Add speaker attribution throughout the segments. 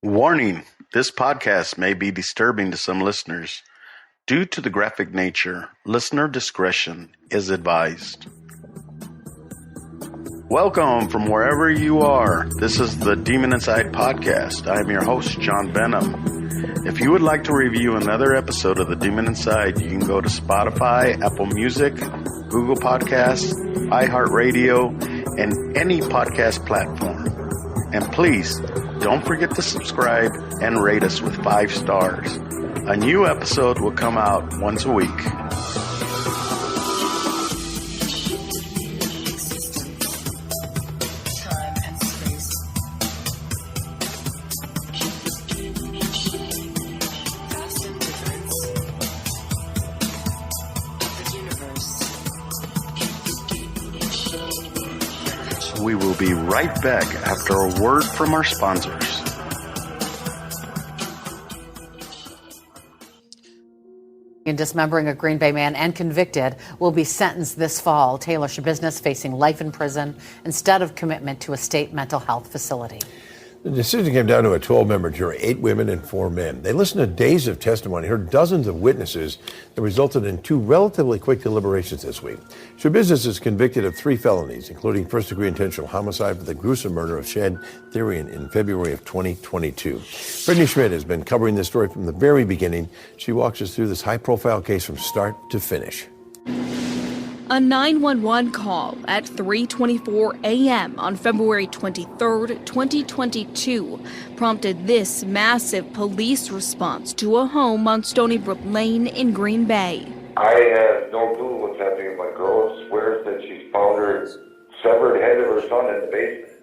Speaker 1: Warning: this podcast may be disturbing to some listeners. Due to the graphic nature, listener discretion is advised. Welcome from wherever you are. This is the Demon Inside podcast. I am your host, John Benham. If you would like to review another episode of the Demon Inside, you can go to Spotify, Apple Music, Google Podcasts, iHeartRadio, and any podcast platform. And please, don't forget to subscribe and rate us with 5 stars. A new episode will come out once a week. We will be right back after a word from our sponsors.
Speaker 2: In dismembering a Green Bay man and convicted will be sentenced this fall. Taylor Shabusiness facing life in prison instead of commitment to a state mental health facility.
Speaker 3: The decision came down to a 12-member jury, 8 women and 4 men. They listened to days of testimony, heard dozens of witnesses that resulted in 2 relatively quick deliberations this week. Shabusiness is convicted of 3 felonies, including first-degree intentional homicide for the gruesome murder of Shed Therian in February of 2022. Brittany Schmidt has been covering this story from the very beginning. She walks us through this high-profile case from start to finish.
Speaker 4: A 911 call at 3:24 a.m. on February 23rd, 2022 prompted this massive police response to a home on Stony Brook Lane in Green Bay.
Speaker 5: I have no clue what's happening with my girl. Swears that she's found her severed head of her son in the basement.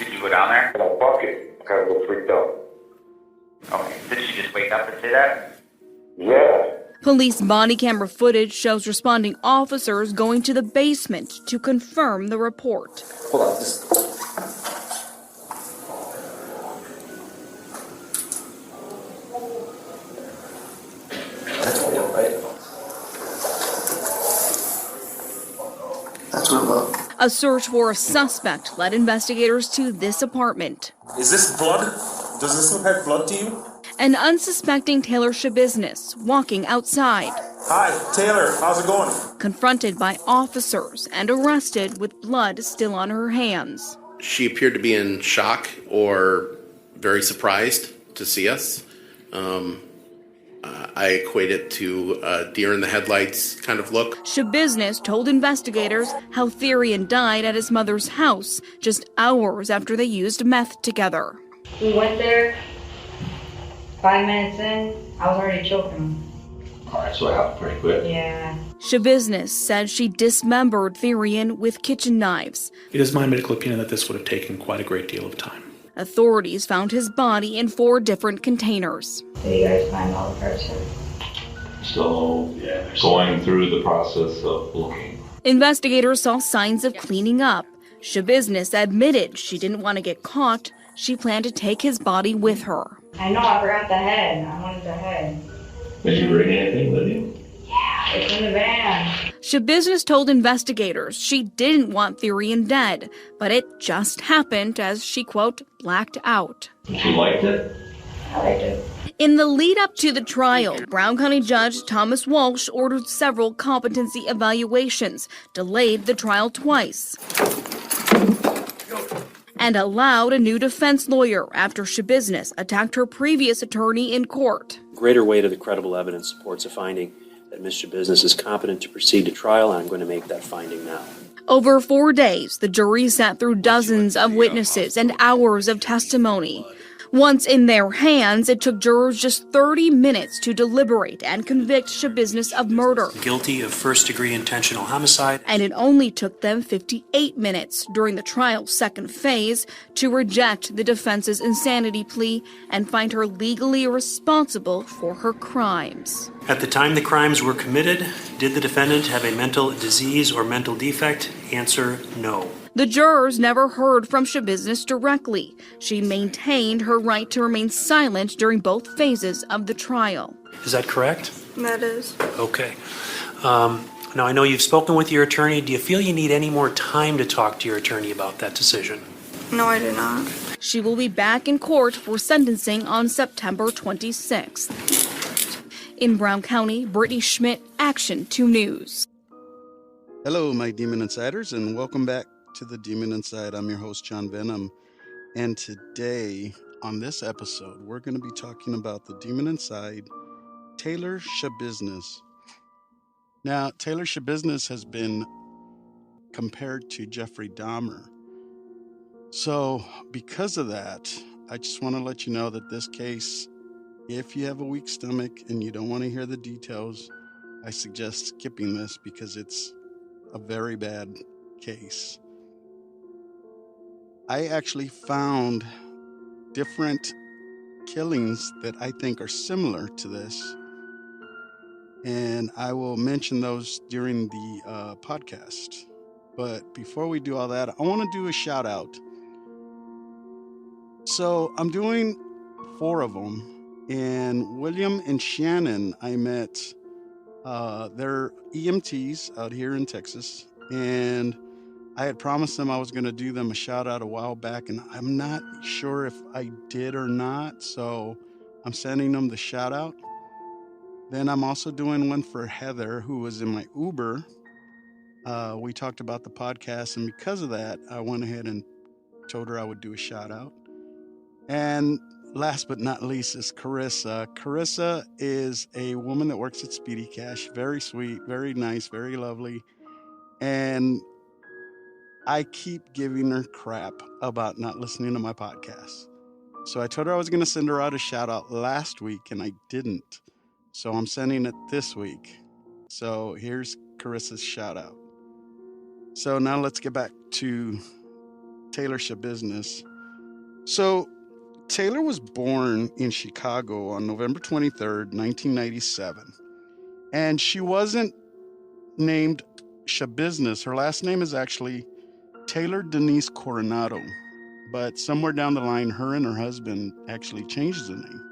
Speaker 6: Did you go down there?
Speaker 5: In a bucket. Kind of got freaked out.
Speaker 6: Okay. Did she just wake up and say that?
Speaker 5: Yeah.
Speaker 4: Police body camera footage shows responding officers going to the basement to confirm the report.
Speaker 7: Hold on, just... That's real, right? That's real.
Speaker 4: A search for a suspect led investigators to this apartment.
Speaker 7: Is this blood? Does this look like blood to you?
Speaker 4: An unsuspecting Taylor Shabusiness walking outside.
Speaker 7: Hi, Taylor. How's it going?
Speaker 4: Confronted by officers and arrested with blood still on her hands.
Speaker 8: She appeared to be in shock or very surprised to see us. I equate it to a deer in the headlights kind of look.
Speaker 4: Shabusiness told investigators how Therian died at his mother's house just hours after they used meth together.
Speaker 9: We went there. 5 minutes in, I was already choking him.
Speaker 7: All right, so it happened pretty quick.
Speaker 9: Yeah.
Speaker 4: Shabusiness said she dismembered Therian with kitchen knives.
Speaker 10: It is my medical opinion that this would have taken quite a great deal of time.
Speaker 4: Authorities found his body in 4 different containers.
Speaker 9: Did you guys find all the parts?
Speaker 11: Still going through the process of looking.
Speaker 4: Investigators saw signs of cleaning up. Shabusiness admitted she didn't want to get caught. She planned to take his body with her.
Speaker 9: I know, I forgot the head. I wanted the head.
Speaker 11: Did you bring anything with you?
Speaker 9: Yeah, it's in the van.
Speaker 4: Shabusiness told investigators she didn't want Therian dead, but it just happened as she, quote, blacked out.
Speaker 11: You liked it?
Speaker 9: I liked it.
Speaker 4: In the lead up to the trial, Brown County Judge Thomas Walsh ordered several competency evaluations, delayed the trial twice, and allowed a new defense lawyer after Shabusiness attacked her previous attorney in court.
Speaker 12: Greater weight of the credible evidence supports a finding that Ms. Shabusiness is competent to proceed to trial, and I'm going to make that finding now.
Speaker 4: Over 4 days, the jury sat through dozens of witnesses and hours of testimony. Once in their hands, it took jurors just 30 minutes to deliberate and convict Shabusiness of murder.
Speaker 10: Guilty of first-degree intentional homicide.
Speaker 4: And it only took them 58 minutes during the trial's second phase to reject the defense's insanity plea and find her legally responsible for her crimes.
Speaker 10: At the time the crimes were committed, did the defendant have a mental disease or mental defect? Answer, no.
Speaker 4: The jurors never heard from Shabusiness directly. She maintained her right to remain silent during both phases of the trial.
Speaker 10: Is that correct?
Speaker 4: That is.
Speaker 10: Okay. Now, I know you've spoken with your attorney. Do you feel you need any more time to talk to your attorney about that decision?
Speaker 4: No, I do not. She will be back in court for sentencing on September 26th. In Brown County, Brittany Schmidt, Action 2 News.
Speaker 1: Hello, my Demon Insiders, and welcome back to the Demon Inside. I'm your host, John Venom, and today on this episode, we're going to be talking about the Demon Inside, Taylor Shabusiness. Now, Taylor Shabusiness has been compared to Jeffrey Dahmer. So, because of that, I just want to let you know that this case, if you have a weak stomach and you don't want to hear the details, I suggest skipping this because it's a very bad case. I actually found different killings that I think are similar to this, and I will mention those during the podcast. But before we do all that, I want to do a shout out. So I'm doing 4 of them, and William and Shannon I met. They're EMTs out here in Texas, and I had promised them I was going to do them a shout out a while back, and I'm not sure if I did or not, so I'm sending them the shout out. Then I'm also doing one for Heather, who was in my Uber. We talked about the podcast, and because of that, I went ahead and told her I would do a shout out. And last but not least is Carissa. Carissa is a woman that works at Speedy Cash. Very sweet, very nice, very lovely. And I keep giving her crap about not listening to my podcast. So I told her I was going to send her out a shout out last week, and I didn't. So I'm sending it this week. So here's Carissa's shout out. So now let's get back to Taylor Shabusiness. So Taylor was born in Chicago on November 23rd, 1997. And she wasn't named Shabusiness. Her last name is actually Taylor Denise Coronado. But somewhere down the line, her and her husband actually changed the name.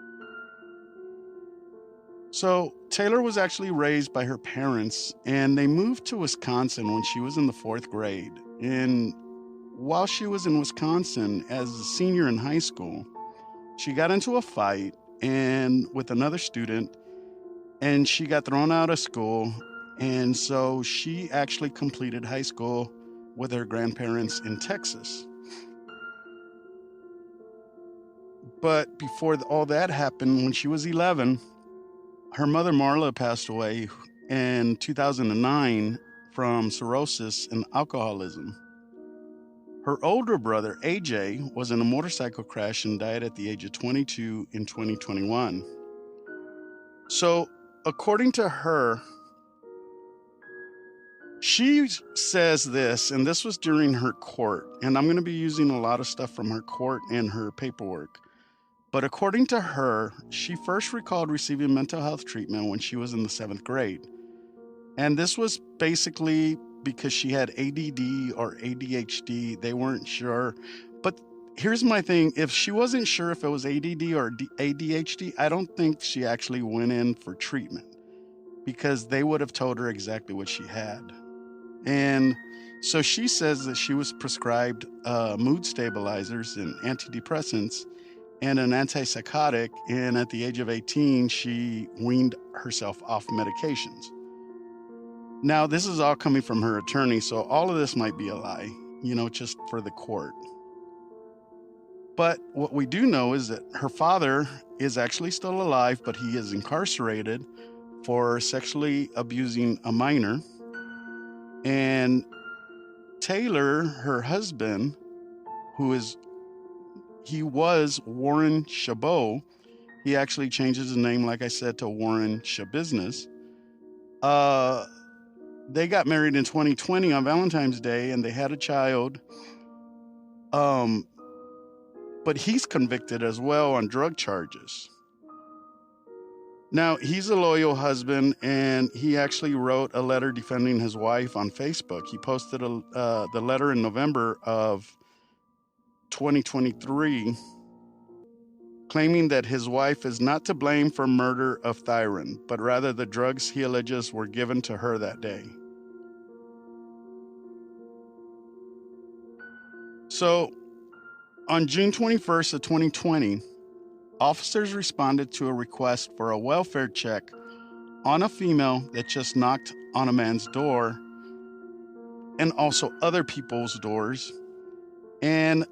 Speaker 1: So Taylor was actually raised by her parents, and they moved to Wisconsin when she was in the 4th grade. And while she was in Wisconsin as a senior in high school, she got into a fight and with another student, and she got thrown out of school. And so she actually completed high school with her grandparents in Texas. But before all that happened, when she was 11, her mother Marla passed away in 2009 from cirrhosis and alcoholism. Her older brother, AJ, was in a motorcycle crash and died at the age of 22 in 2021. So, according to her, she says this, and this was during her court, and I'm going to be using a lot of stuff from her court and her paperwork. But according to her, she first recalled receiving mental health treatment when she was in the 7th grade. And this was basically because she had ADD or ADHD. They weren't sure. But here's my thing. If she wasn't sure if it was ADD or ADHD, I don't think she actually went in for treatment because they would have told her exactly what she had. And so she says that she was prescribed mood stabilizers and antidepressants and an antipsychotic, and at the age of 18, she weaned herself off medications. Now, this is all coming from her attorney, so all of this might be a lie, just for the court. But what we do know is that her father is actually still alive, but he is incarcerated for sexually abusing a minor. And Taylor, her husband, he was Warren Chabot. He actually changed his name, like I said, to Warren Shabusiness. They got married in 2020 on Valentine's Day, and they had a child. But he's convicted as well on drug charges. Now, he's a loyal husband, and he actually wrote a letter defending his wife on Facebook. He posted the letter in November of 2023, claiming that his wife is not to blame for murder of Thyron, but rather the drugs he alleges were given to her that day. So On June 21st of 2020, officers responded to a request for a welfare check on a female that just knocked on a man's door and also other people's doors. And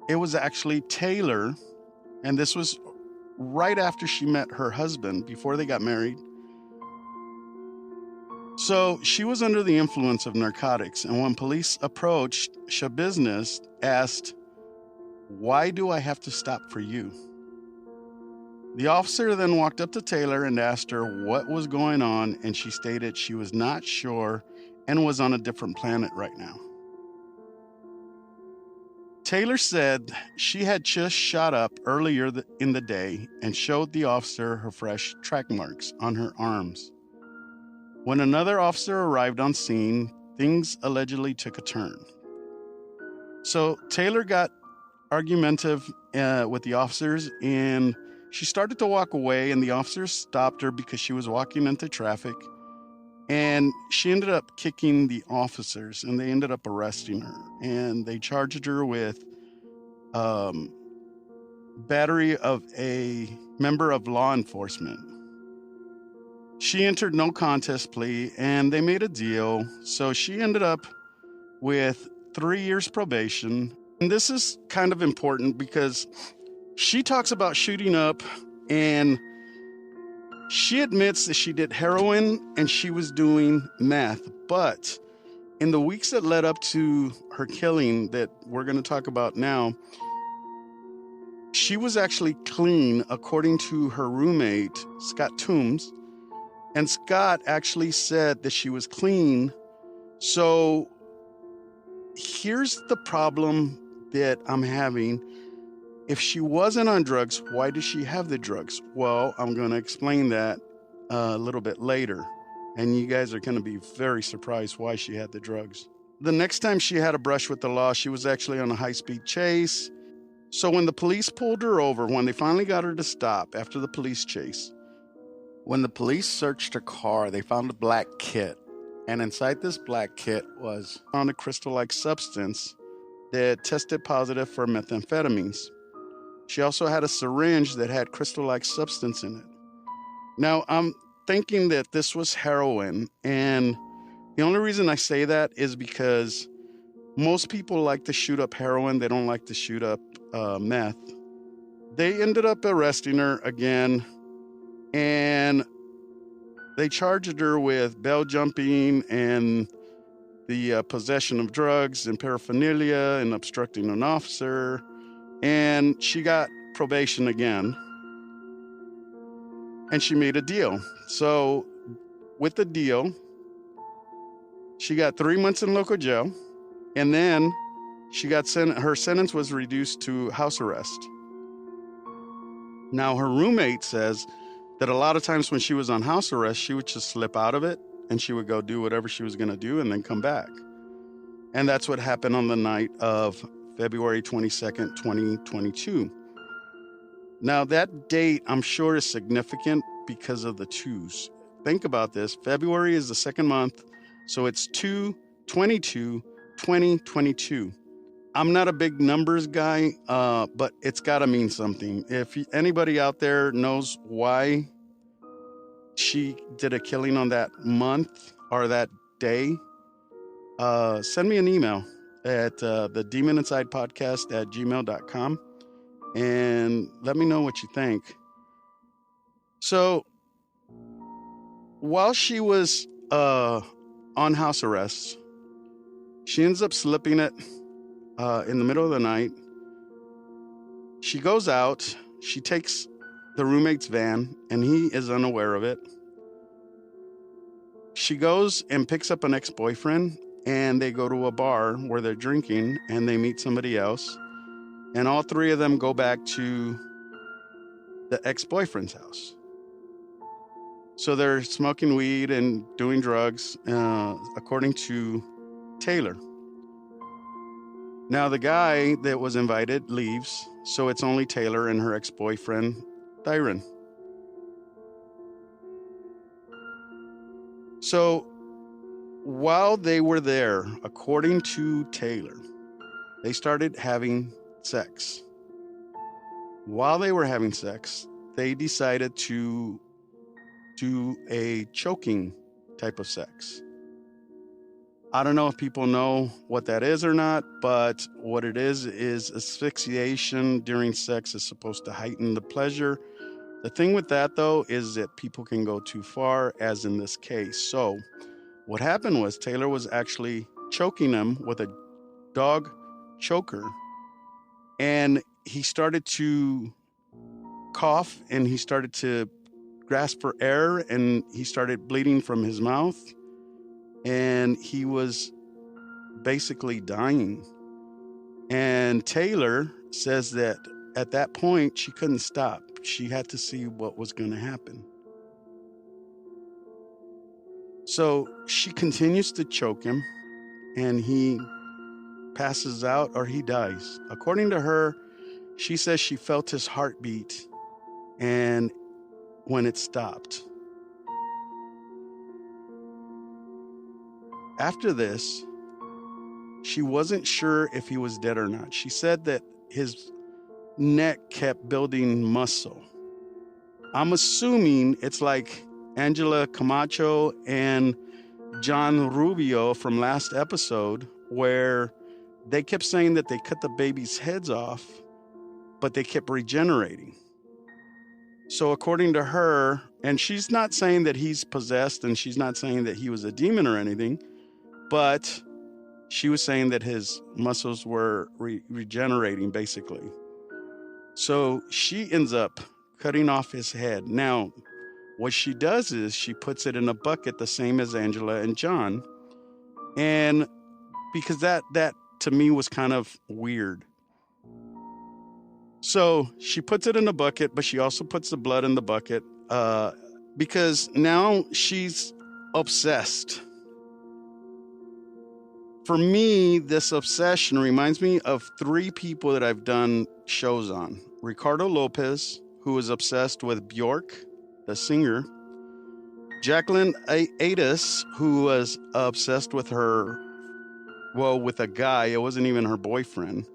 Speaker 1: it was actually Taylor, and this was right after she met her husband, before they got married. So she was under the influence of narcotics, and when police approached, Shabusiness asked, "Why do I have to stop for you?" The officer then walked up to Taylor and asked her what was going on, and she stated she was not sure and was on a different planet right now. Taylor said she had just shot up earlier in the day and showed the officer her fresh track marks on her arms. When another officer arrived on scene, things allegedly took a turn. So Taylor got argumentative with the officers, and she started to walk away, and the officers stopped her because she was walking into traffic, and she ended up kicking the officers, and they ended up arresting her, and they charged her with battery of a member of law enforcement. She entered no contest plea, and they made a deal, so she ended up with 3 years probation. And this is kind of important because she talks about shooting up, and she admits that she did heroin and she was doing meth. But in the weeks that led up to her killing that we're going to talk about now, she was actually clean, according to her roommate, Scott Toombs. And Scott actually said that she was clean. So here's the problem that I'm having. If she wasn't on drugs, why does she have the drugs? Well, I'm going to explain that a little bit later. And you guys are going to be very surprised why she had the drugs. The next time she had a brush with the law, she was actually on a high-speed chase. So when the police pulled her over, when they finally got her to stop after the police chase, when the police searched her car, they found a black kit. And inside this black kit was found a crystal-like substance that tested positive for methamphetamines. She also had a syringe that had crystal-like substance in it. Now, I'm thinking that this was heroin, and the only reason I say that is because most people like to shoot up heroin. They don't like to shoot up meth. They ended up arresting her again, and they charged her with bail jumping and the possession of drugs and paraphernalia and obstructing an officer. And she got probation again. And she made a deal. So with the deal, she got 3 months in local jail. And then she got her sentence was reduced to house arrest. Now, her roommate says that a lot of times when she was on house arrest, she would just slip out of it and she would go do whatever she was going to do and then come back. And that's what happened on the night of February 22nd, 2022. Now, that date, I'm sure, is significant because of the twos. Think about this. February is the second month, so it's 2/22/2022. I'm not a big numbers guy, but it's got to mean something. If anybody out there knows why she did a killing on that month or that day, send me an email at the Demon Inside Podcast at gmail.com and let me know what you think. So while she was on house arrest, she ends up slipping it in the middle of the night. She goes out, she takes the roommate's van, and he is unaware of it. She goes and picks up an ex-boyfriend, and they go to a bar where they're drinking, and they meet somebody else. And all three of them go back to the ex-boyfriend's house. So they're smoking weed and doing drugs, according to Taylor. Now, the guy that was invited leaves, so it's only Taylor and her ex-boyfriend, Dyron. So while they were there, according to Taylor, they started having sex. While they were having sex, they decided to do a choking type of sex. I don't know if people know what that is or not, but what it is asphyxiation during sex is supposed to heighten the pleasure. The thing with that, though, is that people can go too far, as in this case. So what happened was Taylor was actually choking him with a dog choker, and he started to cough, and he started to grasp for air, and he started bleeding from his mouth, and he was basically dying. And Taylor says that at that point, she couldn't stop. She had to see what was going to happen. So she continues to choke him, and he passes out or he dies. According to her, she says she felt his heartbeat and when it stopped. After this, she wasn't sure if he was dead or not. She said that his neck kept building muscle. I'm assuming it's like Angela Camacho and John Rubio from last episode, where they kept saying that they cut the babies' heads off, but they kept regenerating. So according to her, and she's not saying that he's possessed, and she's not saying that he was a demon or anything, but she was saying that his muscles were regenerating, basically. So she ends up cutting off his head. Now, what she does is she puts it in a bucket, the same as Angela and John. And because that to me was kind of weird. So she puts it in a bucket, but she also puts the blood in the bucket because now she's obsessed. For me, this obsession reminds me of 3 people that I've done shows on. Ricardo Lopez, who was obsessed with Bjork, the singer. Jacqueline Adis, who was obsessed with with a guy. It wasn't even her boyfriend.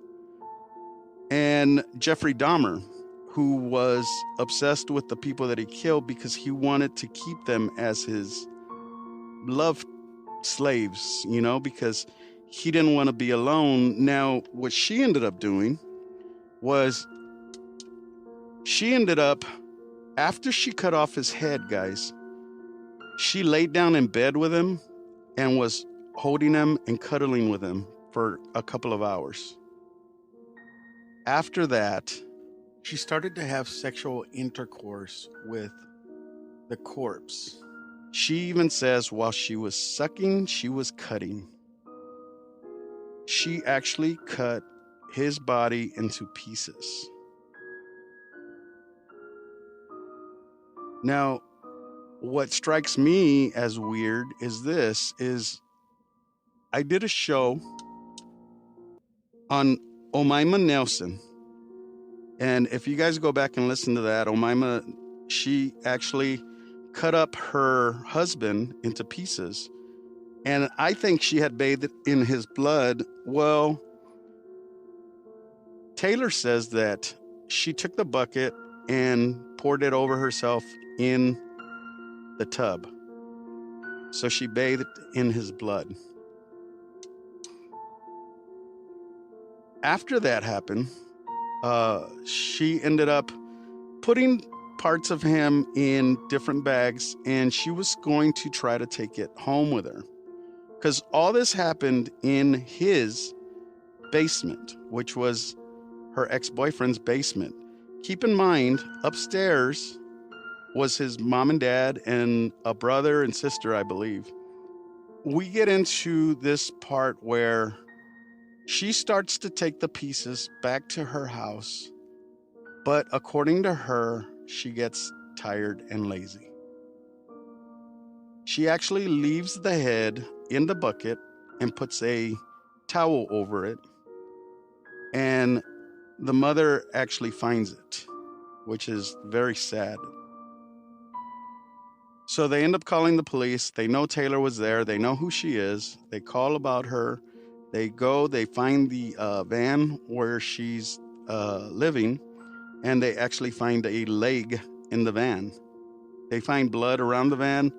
Speaker 1: And Jeffrey Dahmer, who was obsessed with the people that he killed because he wanted to keep them as his love slaves, because he didn't want to be alone. Now, what she ended up doing was after she cut off his head, guys, she laid down in bed with him and was holding him and cuddling with him for a couple of hours. After that, she started to have sexual intercourse with the corpse. She even says while she was sucking, she was cutting. She actually cut his body into pieces. Now, what strikes me as weird is I did a show on Omaima Nelson. And if you guys go back and listen to that, Omaima, she actually cut up her husband into pieces. And I think she had bathed in his blood. Well, Taylor says that she took the bucket and poured it over herself in the tub. So she bathed in his blood. After that happened, she ended up putting parts of him in different bags, and she was going to try to take it home with her. Because all this happened in his basement, which was her ex-boyfriend's basement. Keep in mind, upstairs was his mom and dad and a brother and sister, I believe. We get into this part where she starts to take the pieces back to her house, but according to her, she gets tired and lazy. She actually leaves the head in the bucket and puts a towel over it, and the mother actually finds it, which is very sad. So they end up calling the police. They know Taylor was there. They know who she is. They call about her. They go, they find the van where she's living, and they actually find a leg in the van. They find blood around the van,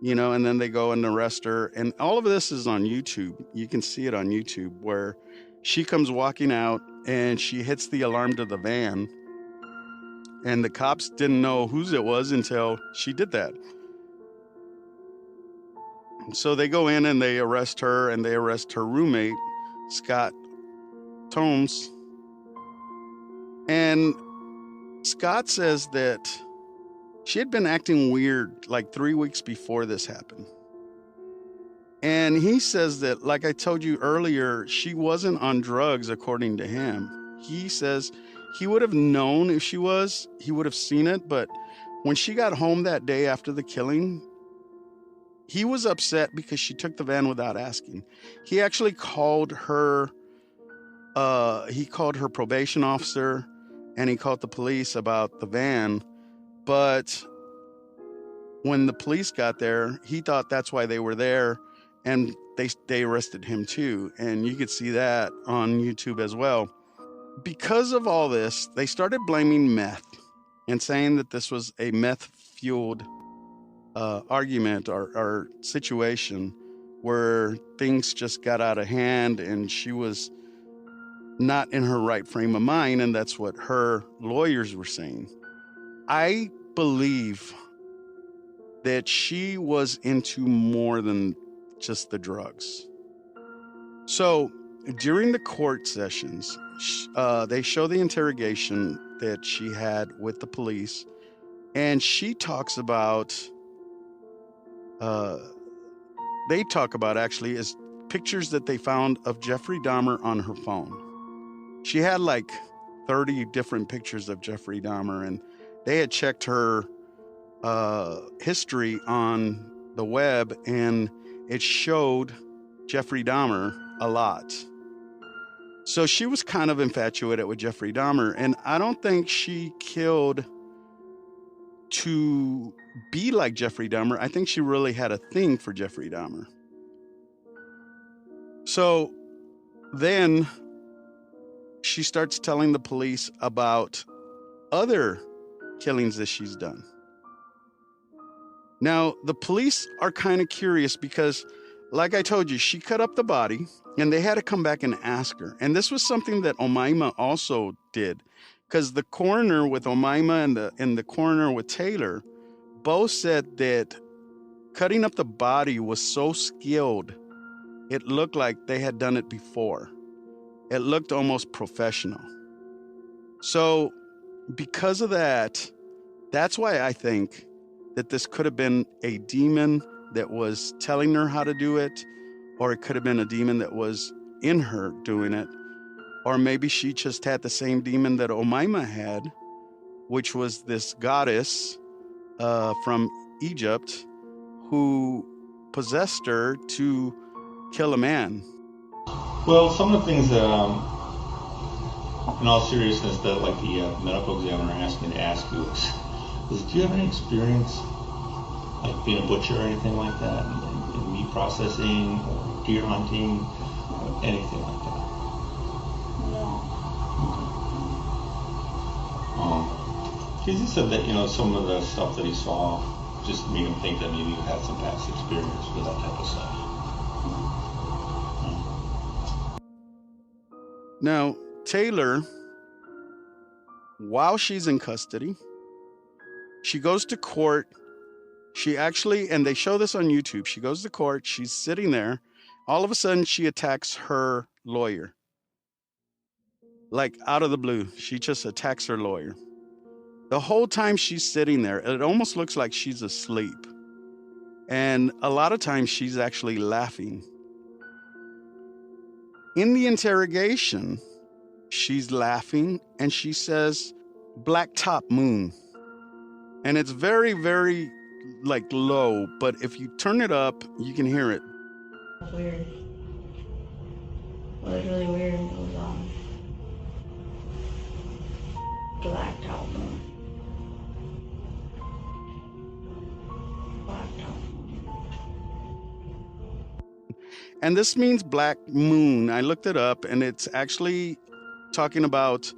Speaker 1: and then they go and arrest her. And all of this is on YouTube. You can see it on YouTube, where she comes walking out and she hits the alarm to the van. And the cops didn't know whose it was until she did that. So they go in and they arrest her, and they arrest her roommate, Scott Tomes. And Scott says that she had been acting weird like 3 weeks before this happened. And he says that, like I told you earlier, she wasn't on drugs, according to him. He says he would have known if she was, he would have seen it. But when she got home that day after the killing, he was upset because she took the van without asking. He actually called her, probation officer, and he called the police about the van. But when the police got there, he thought that's why they were there, and they arrested him too. And you could see that on YouTube as well. Because of all this, they started blaming meth and saying that this was a meth-fueled argument or situation where things just got out of hand and she was not in her right frame of mind, and that's what her lawyers were saying. I believe that she was into more than just the drugs. So during the court sessions, they show the interrogation that she had with the police, and she talks about they talk about actually is pictures that they found of Jeffrey Dahmer on her phone. She had like 30 different pictures of Jeffrey Dahmer, and they had checked her history on the web, and it showed Jeffrey Dahmer a lot. So she was kind of infatuated with Jeffrey Dahmer, and I don't think she killed to be like Jeffrey Dahmer. I think she really had a thing for Jeffrey Dahmer. So then she starts telling the police about other killings that she's done. Now, the police are kind of curious because, like I told you, she cut up the body, and they had to come back and ask her. And this was something that Omaima also did, because the coroner with Omaima and the coroner with Taylor both said that cutting up the body was so skilled, it looked like they had done it before. It looked almost professional. So because of that, that's why I think that this could have been a demon that was telling her how to do it, or it could have been a demon that was in her doing it, or maybe she just had the same demon that Omaima had, which was this goddess from Egypt who possessed her to kill a man.
Speaker 11: Well, some of the things that, in all seriousness, that like the medical examiner asked me to ask you is do you have any experience like being a butcher or anything like that, in meat processing or deer hunting or anything like that? Because he said that, some of the stuff that he saw just made him think that maybe you had some past experience with that type of stuff.
Speaker 1: Now, Taylor, while she's in custody, she goes to court. She actually, and they show this on YouTube, she goes to court, she's sitting there. All of a sudden, she attacks her lawyer. Like out of the blue, she just attacks her lawyer. The whole time she's sitting there, it almost looks like she's asleep. And a lot of times she's actually laughing. In the interrogation, she's laughing and she says, "Blacktop moon." And it's very, very like low, but if you turn it up, you can hear it.
Speaker 9: It's weird. It was really weird. It was blacktop moon.
Speaker 1: And this means black moon. I looked it up, and it's actually talking about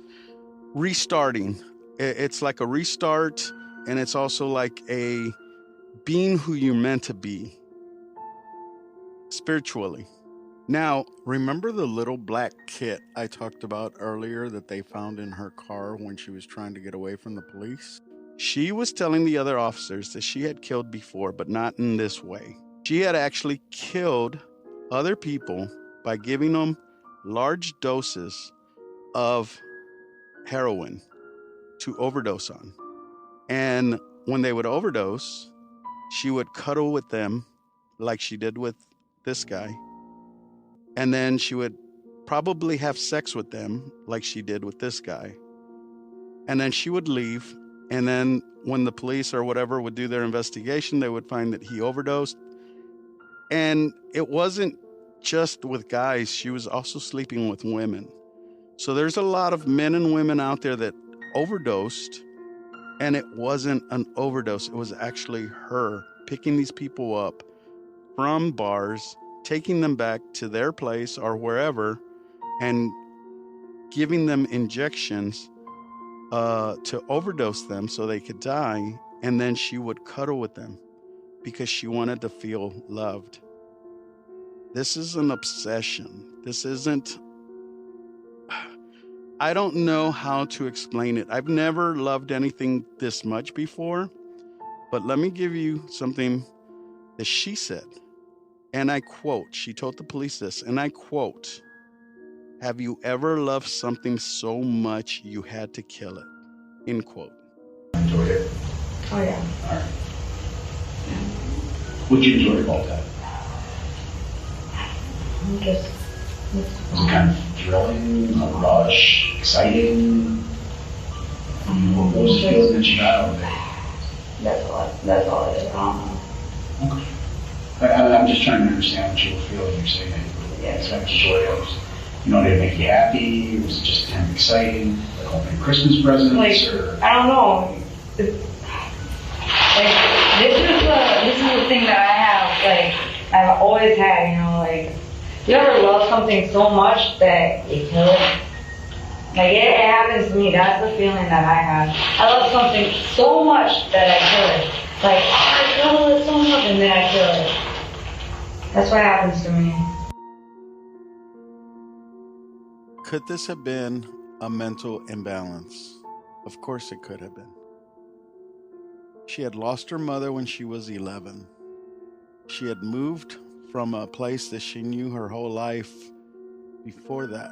Speaker 1: restarting. It's like a restart, and it's also like a being who you're meant to be spiritually. Now, remember the little black kit I talked about earlier that they found in her car when she was trying to get away from the police? She was telling the other officers that she had killed before, but not in this way. She had actually killed other people by giving them large doses of heroin to overdose on. And when they would overdose, she would cuddle with them like she did with this guy. And then she would probably have sex with them like she did with this guy. And then she would leave. And then when the police or whatever would do their investigation, they would find that he overdosed. And it wasn't just with guys. She was also sleeping with women. So there's a lot of men and women out there that overdosed, and it wasn't an overdose. It was actually her picking these people up from bars, taking them back to their place or wherever, and giving them injections to overdose them so they could die. And then she would cuddle with them because she wanted to feel loved. This is an obsession. This isn't... I don't know how to explain it. I've never loved anything this much before, but let me give you something that she said. And I quote, she told the police this, and I quote, "Have you ever loved something so much you had to kill it?" End quote.
Speaker 7: Enjoyed it?
Speaker 9: Oh, yeah.
Speaker 7: All right. What'd you enjoy about that?
Speaker 9: Just...
Speaker 7: Was it kind of thrilling, a rush, exciting? What was the feeling that you got out of it?
Speaker 9: That's all it is. I don't know.
Speaker 7: Okay. I'm just trying to understand what you were feeling. You're saying that you were kind of joyous. You know, did it make you happy? Was it just kind of exciting? Like opening Christmas presents?
Speaker 9: Like,
Speaker 7: or?
Speaker 9: I don't know. This is the thing that I have, like, I've always had, you know, like, you ever love something so much that you kill it? Like, it happens to me. That's the feeling that I have. I love something so much that I kill it. Like, I love it so much and then I kill it. That's what happens to me.
Speaker 1: Could this have been a mental imbalance? Of course it could have been. She had lost her mother when she was 11. She had moved from a place that she knew her whole life before that.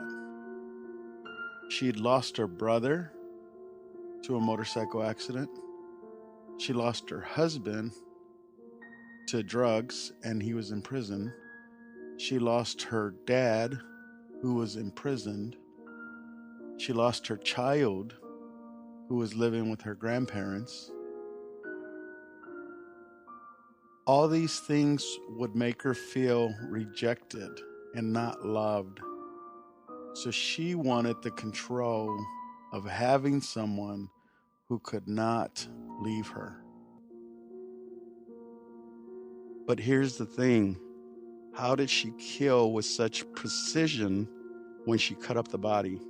Speaker 1: She had lost her brother to a motorcycle accident. She lost her husband to drugs, and he was in prison. She lost her dad, who was imprisoned. She lost her child, who was living with her grandparents. All these things would make her feel rejected and not loved. So she wanted the control of having someone who could not leave her. But here's the thing. How did she kill with such precision when she cut up the body?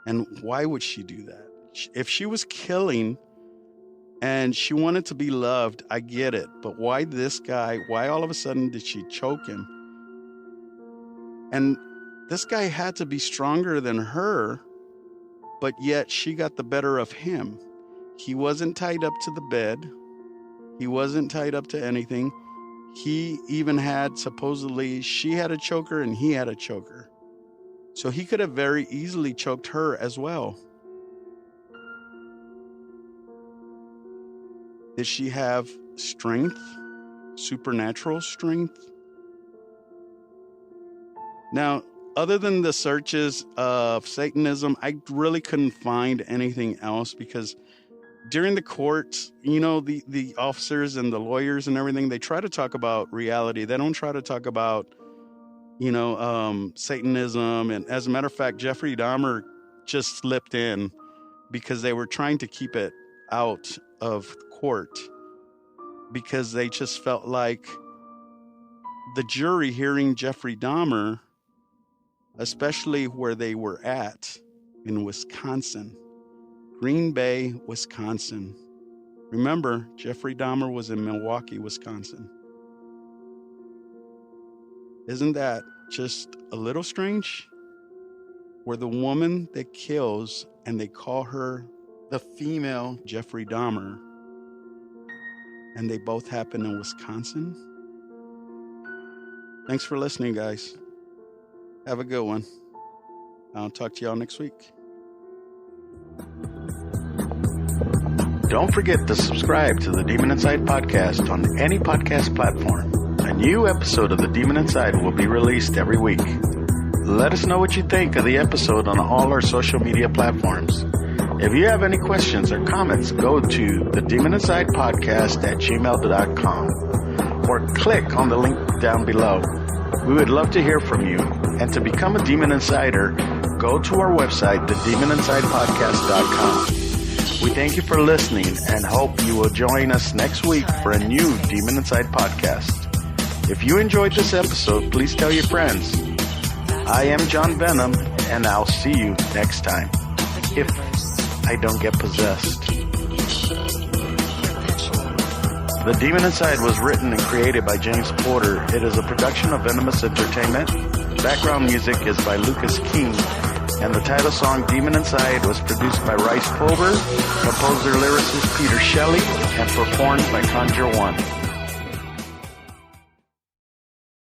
Speaker 1: And why would she do that? If she was killing and she wanted to be loved, I get it. But why this guy? Why all of a sudden did she choke him? And this guy had to be stronger than her, but yet she got the better of him. He wasn't tied up to the bed. He wasn't tied up to anything. He even had, supposedly, she had a choker and he had a choker. So he could have very easily choked her as well. Did she have strength? Supernatural strength? Now, other than the searches of Satanism, I really couldn't find anything else because during the court, you know, the officers and the lawyers and everything, they try to talk about reality. They don't try to talk about, you know, Satanism. And as a matter of fact, Jeffrey Dahmer just slipped in because they were trying to keep it out of court. because they just felt like the jury hearing Jeffrey Dahmer, especially where they were at in Wisconsin, Green Bay, Wisconsin. Remember, Jeffrey Dahmer was in Milwaukee, Wisconsin. Isn't that just a little strange? Where the woman that kills, and they call her the female Jeffrey Dahmer, and they both happen in Wisconsin? Thanks for listening, guys. Have a good one. I'll talk to y'all next week. Don't forget to subscribe to the Demon Inside podcast on any podcast platform. A new episode of the Demon Inside will be released every week. Let us know what you think of the episode on all our social media platforms. If you have any questions or comments, go to the Demon Inside podcast at gmail.com or click on the link down below. We would love to hear from you. And to become a Demon Insider, go to our website, thedemoninsidepodcast.com. We thank you for listening and hope you will join us next week for a new Demon Inside podcast. If you enjoyed this episode, please tell your friends. I am John Venom, and I'll see you next time, if I don't get possessed. The Demon Inside was written and created by James Porter. It is a production of Venomous Entertainment. Background music is by Lucas King, and the title song Demon Inside was produced by Rice Pulver, composer lyricist Peter Shelley, and performed by Conjure One.